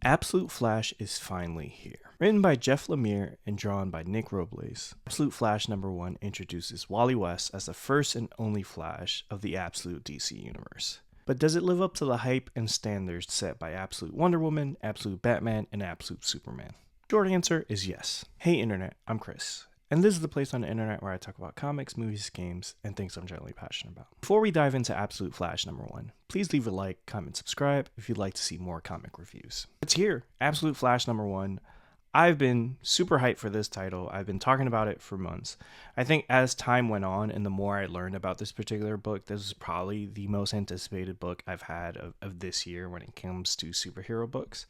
Absolute Flash is finally here. Written by Jeff Lemire and drawn by Nick Robles, Absolute Flash #1 introduces Wally West as the first and only Flash of the Absolute DC universe. But does it live up to the hype and standards set by Absolute Wonder Woman, Absolute Batman, and Absolute Superman? Short answer is yes. Hey Internet, I'm Chris. And this is the place on the internet where I talk about comics, movies, games, and things I'm generally passionate about. Before we dive into Absolute Flash #1, please leave a like, comment, subscribe if you'd like to see more comic reviews. It's here, Absolute Flash #1. I've been super hyped for this title. I've been talking about it for months. I think as time went on and the more I learned about this particular book, this is probably the most anticipated book I've had of this year when it comes to superhero books.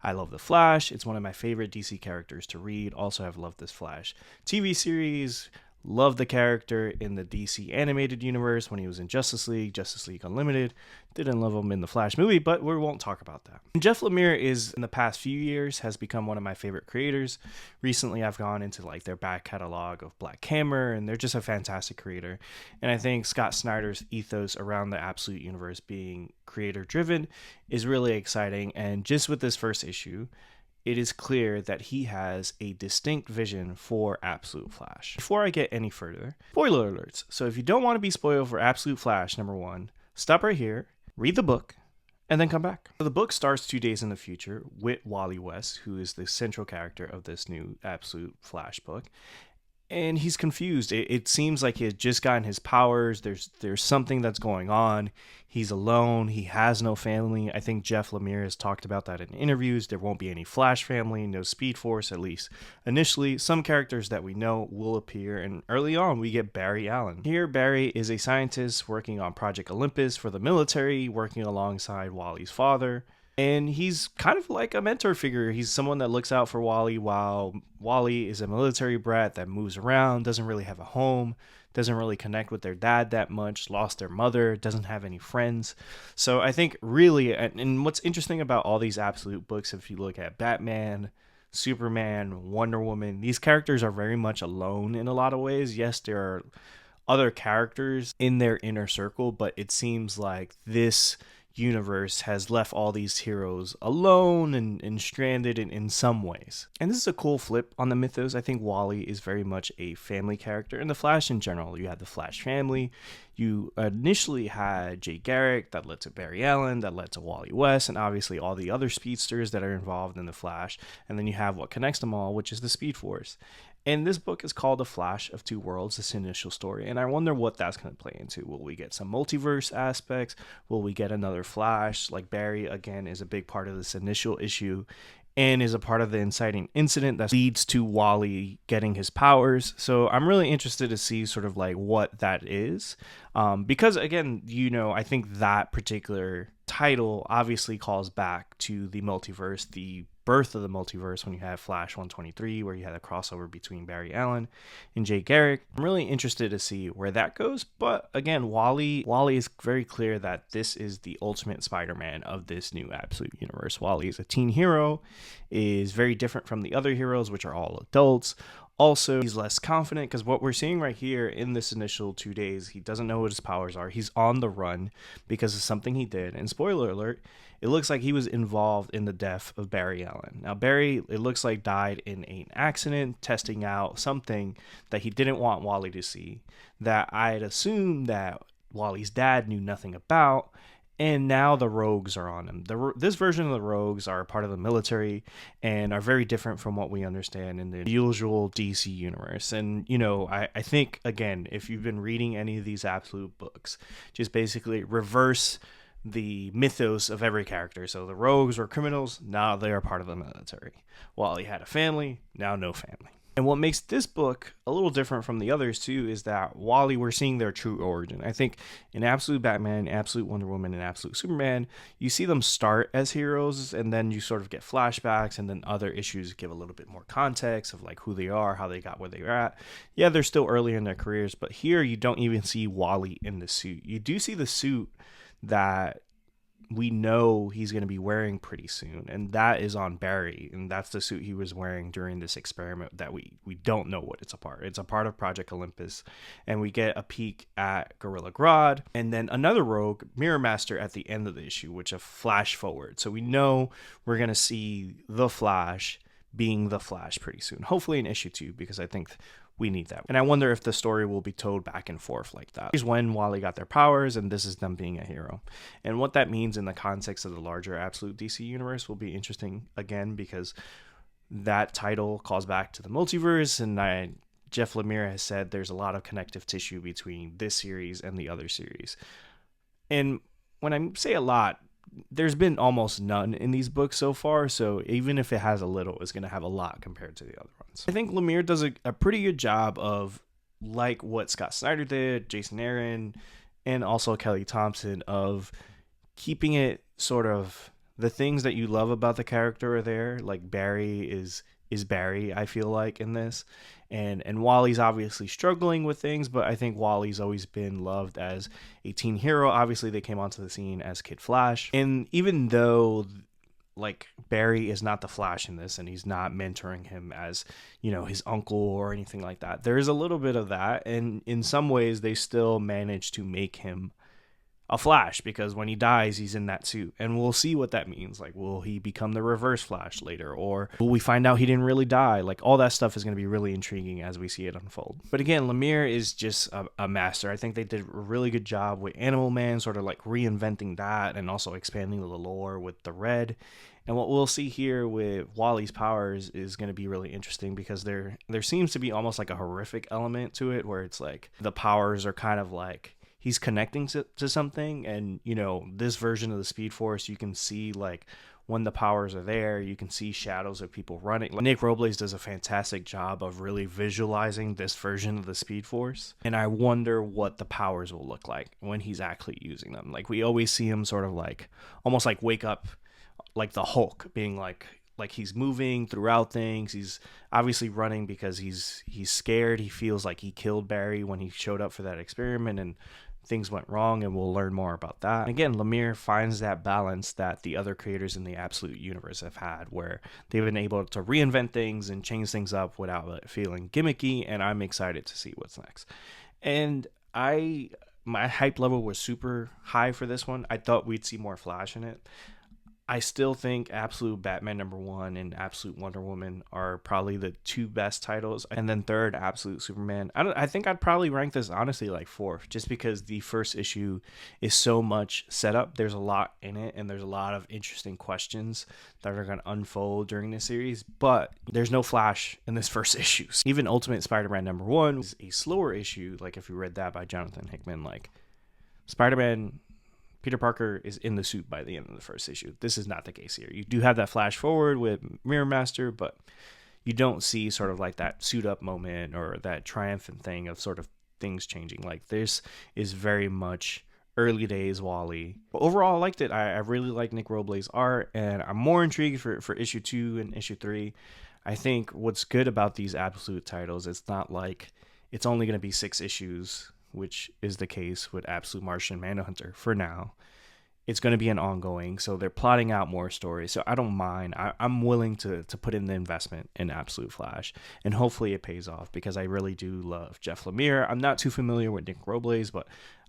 I love The Flash. It's one of my favorite DC characters to read. Also, I've loved this Flash TV series. Love the character in the DC animated universe when he was in Justice League Unlimited. Didn't love him in the Flash movie, but we won't talk about that. And Jeff Lemire is, in the past few years, has become one of my favorite creators. Recently, I've gone into their back catalog of Black Hammer, and they're just a fantastic creator. And I think Scott Snyder's ethos around the Absolute Universe being creator-driven is really exciting. And just with this first issue, it is clear that he has a distinct vision for Absolute Flash. Before I get any further, spoiler alerts. So if you don't want to be spoiled for Absolute Flash #1, stop right here, read the book, and then come back. So the book starts 2 days in the future with Wally West, who is the central character of this new Absolute Flash book. And he's confused. It seems like he has just gotten his powers. There's something that's going on. He's alone. He has no family. I think Jeff Lemire has talked about that in interviews. There won't be any Flash family, no Speed Force, at least initially. Some characters that we know will appear, and early on we get Barry Allen. Here, Barry is a scientist working on Project Olympus for the military, working alongside Wally's father. And he's kind of like a mentor figure. He's someone that looks out for Wally while Wally is a military brat that moves around, doesn't really have a home, doesn't really connect with their dad that much, lost their mother, doesn't have any friends. So I think really, and what's interesting about all these Absolute books, if you look at Batman, Superman, Wonder Woman, these characters are very much alone in a lot of ways. Yes, there are other characters in their inner circle, but it seems like this universe has left all these heroes alone and stranded in some ways. And this is a cool flip on the mythos. I think Wally is very much a family character. In the Flash in general, you had the Flash family. You initially had Jay Garrick, that led to Barry Allen, that led to Wally West, and obviously all the other speedsters that are involved in the Flash. And then you have what connects them all, which is the Speed Force. And this book is called The Flash of Two Worlds, this initial story. And I wonder what that's going to play into. Will we get some multiverse aspects? Will we get another Flash? Like Barry, again, is a big part of this initial issue and is a part of the inciting incident that leads to Wally getting his powers. So I'm really interested to see sort of like what that is. Because again, I think that particular title obviously calls back to the multiverse, the birth of the multiverse when you have Flash 123, where you had a crossover between Barry Allen and Jay Garrick. I'm really interested to see where that goes. But again, Wally is very clear that this is the ultimate Spider-Man of this new Absolute universe. Wally is a teen hero, is very different from the other heroes, which are all adults. Also, he's less confident because what we're seeing right here in this initial 2 days, he doesn't know what his powers are. He's on the run because of something he did. And spoiler alert, it looks like he was involved in the death of Barry Allen. Now, Barry, it looks like, died in an accident testing out something that he didn't want Wally to see, that I'd assume that Wally's dad knew nothing about. And now the rogues are on him. This version of the rogues are part of the military and are very different from what we understand in the usual DC universe. And, I think, again, if you've been reading any of these Absolute books, just basically reverse the mythos of every character. So the rogues were criminals, now they are part of the military. Wally had a family, now no family. And what makes this book a little different from the others too is that Wally, we're seeing their true origin. I think in Absolute Batman, Absolute Wonder Woman, and Absolute Superman, you see them start as heroes and then you sort of get flashbacks, and then other issues give a little bit more context of like who they are, how they got where they're at. Yeah, they're still early in their careers, but here you don't even see Wally in the suit. You do see the suit that we know he's going to be wearing pretty soon, and that is on Barry, and that's the suit he was wearing during this experiment that we don't know what it's a part. It's a part of Project Olympus, and we get a peek at Gorilla Grodd, and then another rogue, Mirror Master, at the end of the issue, which a flash forward. So we know we're going to see the Flash being the Flash pretty soon, hopefully in issue 2, because I think we need that. And I wonder if the story will be told back and forth like that. Here's when Wally got their powers, and this is them being a hero. And what that means in the context of the larger Absolute DC universe will be interesting again, because that title calls back to the multiverse, and Jeff Lemire has said there's a lot of connective tissue between this series and the other series. And when I say a lot, there's been almost none in these books so far, so even if it has a little, it's going to have a lot compared to the other ones. I think Lemire does a pretty good job of, like what Scott Snyder did, Jason Aaron, and also Kelly Thompson, of keeping it sort of the things that you love about the character are there. Like Barry is Barry, I feel like, in this. And Wally's obviously struggling with things, but I think Wally's always been loved as a teen hero. Obviously, they came onto the scene as Kid Flash. And even though, like, Barry is not the Flash in this, and he's not mentoring him as, you know, his uncle or anything like that, there is a little bit of that. And in some ways, they still manage to make him a Flash, because when he dies, he's in that suit, and we'll see what that means. Like, will he become the Reverse Flash later, or will we find out he didn't really die? Like, all that stuff is going to be really intriguing as we see it unfold. But again, Lemire is just a master. I think they did a really good job with Animal Man, sort of like reinventing that and also expanding the lore with the Red. And what we'll see here with Wally's powers is going to be really interesting, because there seems to be almost like a horrific element to it, where it's like the powers are kind of like he's connecting to something. And, you know, this version of the Speed Force, you can see, like, when the powers are there, you can see shadows of people running. Like, Nick Robles does a fantastic job of really visualizing this version of the Speed Force. And I wonder what the powers will look like when he's actually using them. Like, we always see him sort of like, almost like wake up, like the Hulk, being like he's moving throughout things. He's obviously running because he's scared. He feels like he killed Barry when he showed up for that experiment, and things went wrong, and we'll learn more about that. And again, Lemire finds that balance that the other creators in the Absolute Universe have had, where they've been able to reinvent things and change things up without it feeling gimmicky, and I'm excited to see what's next. And my hype level was super high for this one. I thought we'd see more Flash in it. I still think Absolute Batman #1 and Absolute Wonder Woman are probably the two best titles. And then third, Absolute Superman. I think I'd probably rank this honestly like fourth, just because the first issue is so much setup. There's a lot in it, and there's a lot of interesting questions that are going to unfold during this series. But there's no Flash in this first issue. Even Ultimate Spider-Man #1 is a slower issue. Like, if you read that by Jonathan Hickman, like, Spider-Man, Peter Parker is in the suit by the end of the first issue. This is not the case here. You do have that flash forward with Mirror Master, but you don't see sort of like that suit up moment or that triumphant thing of sort of things changing. Like, this is very much early days Wally. But overall, I liked it. I really like Nick Robles' art, and I'm more intrigued for issue 2 and issue 3. I think what's good about these Absolute titles, it's not like it's only going to be 6 issues, which is the case with Absolute Martian Manhunter for now. It's going to be an ongoing, so they're plotting out more stories. So I don't mind. I'm willing to put in the investment in Absolute Flash, and hopefully it pays off, because I really do love Jeff Lemire. I'm not too familiar with Nick Robles, but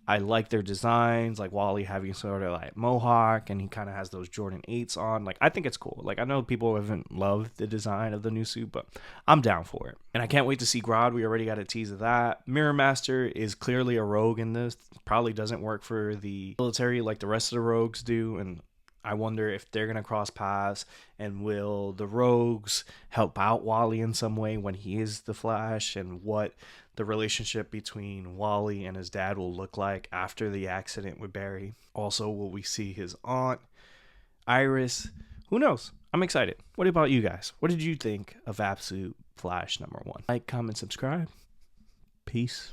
I like their designs, like Wally having sort of like mohawk, and he kind of has those Jordan 8s on. Like, I think it's cool. Like, I know people haven't loved the design of the new suit, but I'm down for it. And I can't wait to see Grodd. We already got a tease of that. Mirror Master is clearly a rogue in this. Probably doesn't work for the military like the rest of the rogues do, and I wonder if they're going to cross paths, and will the rogues help out Wally in some way when he is the Flash, and what the relationship between Wally and his dad will look like after the accident with Barry. Also, will we see his aunt, Iris? Who knows? I'm excited. What about you guys? What did you think of Absolute Flash #1? Like, comment, subscribe. Peace.